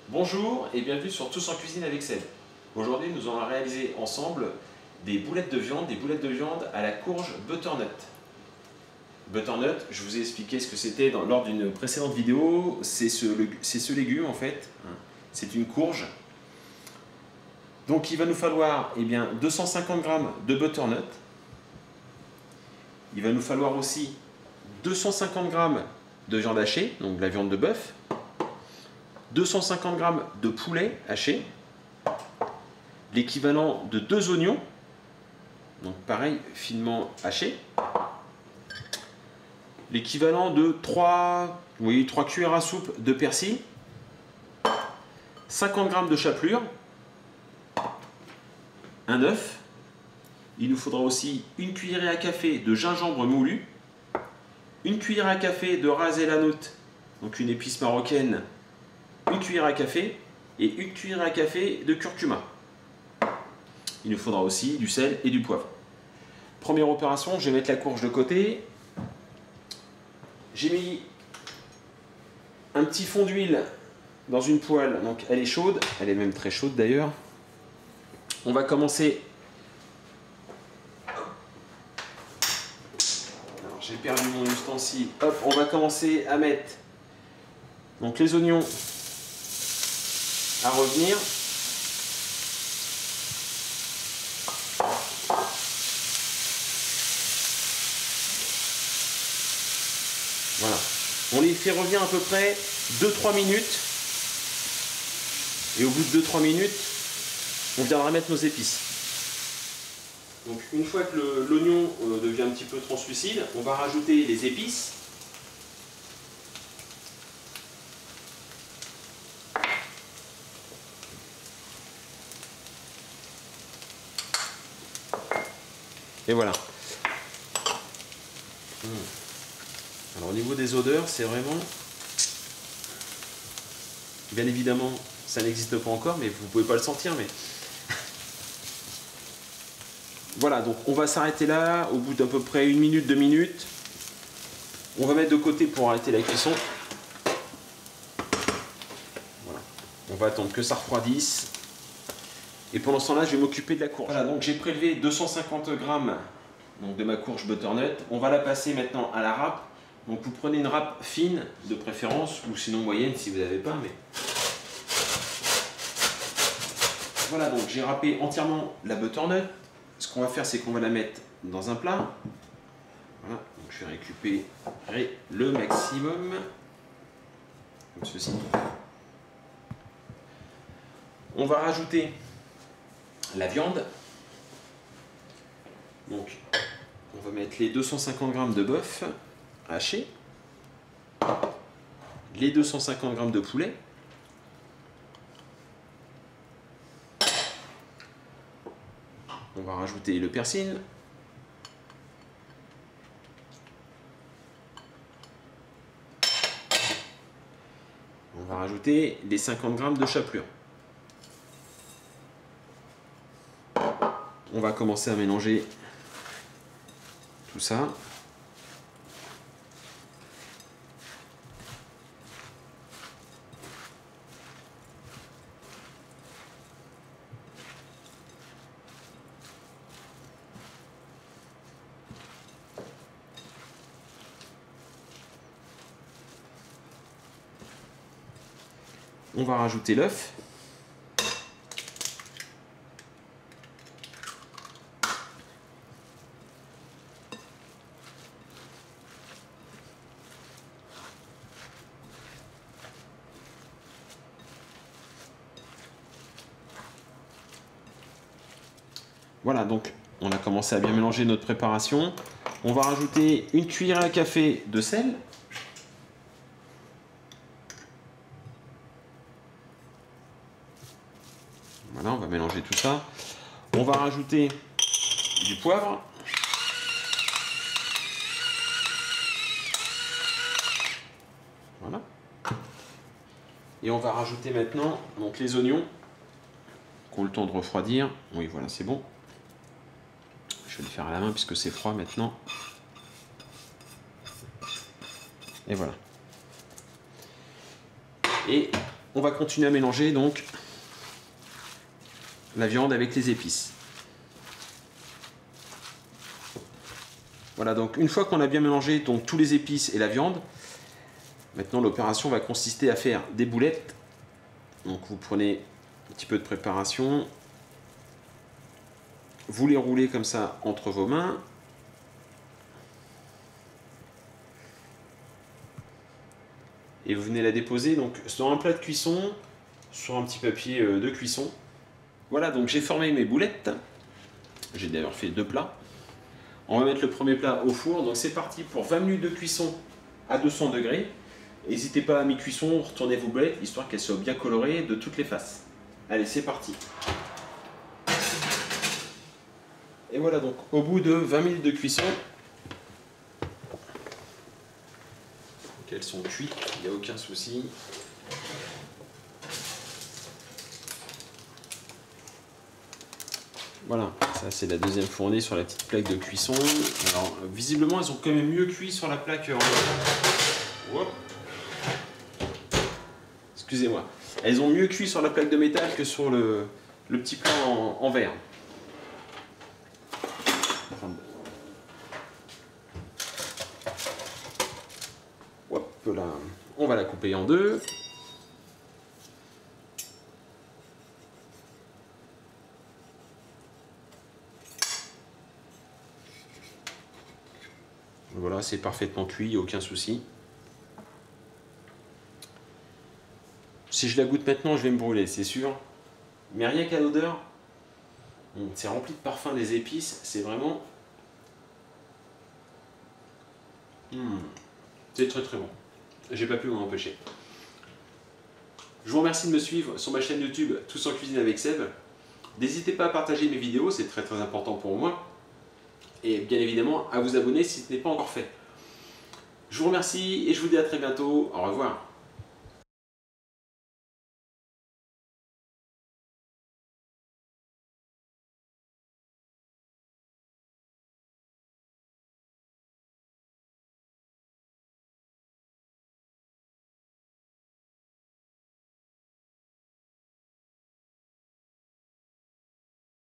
Bonjour et bienvenue sur Tous en cuisine avec Seb. Aujourd'hui, nous allons réaliser ensemble des boulettes de viande à la courge butternut. Butternut, je vous ai expliqué ce que c'était lors d'une précédente vidéo. C'est ce légume en fait. C'est une courge. Donc il va nous falloir 250 g de butternut. Il va nous falloir aussi 250 g de viande hachée, donc de la viande de bœuf. 250 g de poulet haché, l'équivalent de 2 oignons, donc pareil, finement hachés, l'équivalent de 3 cuillères à soupe de persil, 50 g de chapelure, un œuf, il nous faudra aussi une cuillerée à café de gingembre moulu, une cuillère à café de ras el hanout, donc une épice marocaine, une cuillère à café et une cuillère à café de curcuma. Il nous faudra aussi du sel et du poivre. Première opération, je vais mettre la courge de côté. J'ai mis un petit fond d'huile dans une poêle, donc elle est chaude, elle est même très chaude d'ailleurs. On va commencer. Alors j'ai perdu mon ustensile. Hop, on va commencer à mettre donc les oignons à revenir. Voilà. On les fait revenir à peu près 2-3 minutes. Et au bout de 2-3 minutes, on viendra mettre nos épices. Donc une fois que l'oignon devient un petit peu translucide, on va rajouter les épices. Et voilà. Alors au niveau des odeurs, c'est vraiment... Bien évidemment, ça n'existe pas encore, mais vous ne pouvez pas le sentir. Mais voilà, donc on va s'arrêter là, au bout d'à peu près 1 minute, 2 minutes. On va mettre de côté pour arrêter la cuisson. Voilà. On va attendre que ça refroidisse. Et pendant ce temps-là, je vais m'occuper de la courge. Voilà, donc j'ai prélevé 250 g de ma courge butternut. On va la passer maintenant à la râpe. Donc vous prenez une râpe fine de préférence, ou sinon moyenne si vous n'avez pas. Mais voilà, donc j'ai râpé entièrement la butternut. Ce qu'on va faire, c'est qu'on va la mettre dans un plat. Voilà, donc je vais récupérer le maximum, comme ceci. On va rajouter la viande. Donc on va mettre les 250 g de bœuf haché, les 250 g de poulet, on va rajouter le persil, on va rajouter les 50 g de chapelure. On va commencer à mélanger tout ça. On va rajouter l'œuf. Voilà, donc on a commencé à bien mélanger notre préparation. On va rajouter une cuillère à café de sel. Voilà, on va mélanger tout ça. On va rajouter du poivre. Voilà. Et on va rajouter maintenant donc les oignons qui ont le temps de refroidir. Oui, voilà, c'est bon. Je vais le faire à la main puisque c'est froid maintenant. Et voilà. Et on va continuer à mélanger donc la viande avec les épices. Voilà, donc une fois qu'on a bien mélangé donc tous les épices et la viande, maintenant l'opération va consister à faire des boulettes. Donc vous prenez un petit peu de préparation, vous les roulez comme ça entre vos mains. Et vous venez la déposer donc sur un plat de cuisson, sur un petit papier de cuisson. Voilà, donc j'ai formé mes boulettes. J'ai d'ailleurs fait 2 plats. On va mettre le premier plat au four. Donc c'est parti pour 20 minutes de cuisson à 200 degrés. N'hésitez pas à mi-cuisson, retournez vos boulettes, histoire qu'elles soient bien colorées de toutes les faces. Allez, c'est parti. Et voilà, donc au bout de 20 minutes de cuisson, elles sont cuites, il n'y a aucun souci. Voilà, ça c'est la deuxième fournée sur la petite plaque de cuisson. Alors visiblement elles ont quand même mieux cuit sur la plaque en... Excusez-moi. Elles ont mieux cuit sur la plaque de métal que sur le petit plat en verre. Hop là. On va la couper en 2. Voilà, c'est parfaitement cuit, aucun souci. Si je la goûte maintenant, je vais me brûler, c'est sûr. Mais rien qu'à l'odeur, c'est rempli de parfum des épices, c'est vraiment... C'est très très bon. J'ai pas pu m'en empêcher. Je vous remercie de me suivre sur ma chaîne YouTube Tous en cuisine avec Seb. N'hésitez pas à partager mes vidéos, c'est très très important pour moi. Et bien évidemment à vous abonner si ce n'est pas encore fait. Je vous remercie et je vous dis à très bientôt. Au revoir.